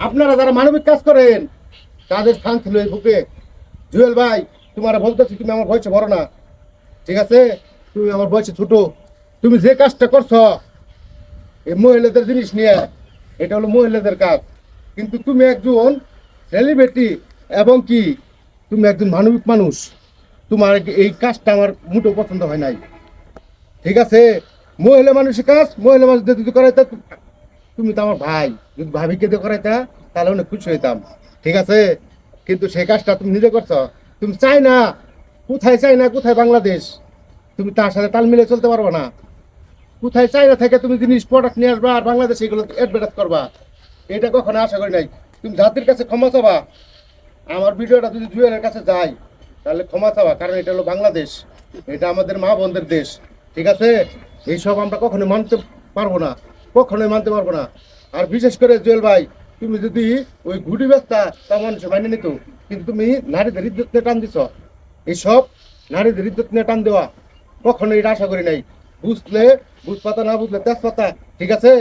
আপনারা যারা মানবিক কাজ করেন তাদের স্থান ছিল এই বুকে। জুয়েল ভাই, তোমার বলতেছি, তুমি আমার বয়সে বড় না, ঠিক আছে? তুমি আমার বয়সে ছোট। তুমি যে কাজটা করছো এই মহিলাদের জিনিস নিয়ে, এটা হলো মহিলাদের কাজ। কিন্তু তুমি একজন সেলিব্রিটি এবং কি তুমি একজন মানবিক মানুষ। তোমার এই কাজটা আমার মোটেও পছন্দ হয় নাই, ঠিক আছে? মহিলা মানুষের কাজ মহিলা মানুষ যদি করাইতা, তুমি তো আমার ভাই, যদি ভাবিকে দিয়ে করাইতা তাহলে অনেক খুশি হইতাম, ঠিক আছে? কিন্তু সেই কাজটা তুমি নিজে করছো। তুমি চাই না, কোথায় চাই না, কোথায় বাংলাদেশ, তুমি তার সাথে তাল মিলে চলতে পারবে না। কোথায় চাইনা থেকে তুমি জিনিস প্রোডাক্ট নিয়ে আসবা আর বাংলাদেশে এগুলো অ্যাডভার্টাইজ করবা, এটা কখনো আশা করি নাই। তুমি জাতির কাছে ক্ষমা চাবা, আমার ভিডিওটা যদি জুয়েলের কাছে যায় তাহলে ক্ষমা চাওয়া, কারণ এটা হলো বাংলাদেশ, এটা আমাদের মা বোনদের দেশ, ঠিক আছে? এইসব আমরা কখনোই মানতে পারবো না, কখনোই মানতে পারবো না। আর বিশেষ করে জুয়েল ভাই, তুমি যদি ওই ঘুটি ব্যস্তা তা মানুষ মাইনে নিত, কিন্তু তুমি নারীদের ইজ্জত নিয়ে টান দিছ। এইসব নারীদের ইজ্জত নিয়ে টান দেওয়া কখনোই এটা আশা করি নাই। বুঝলে বুঝপাতা, না বুঝলে তেজপাতা, ঠিক আছে?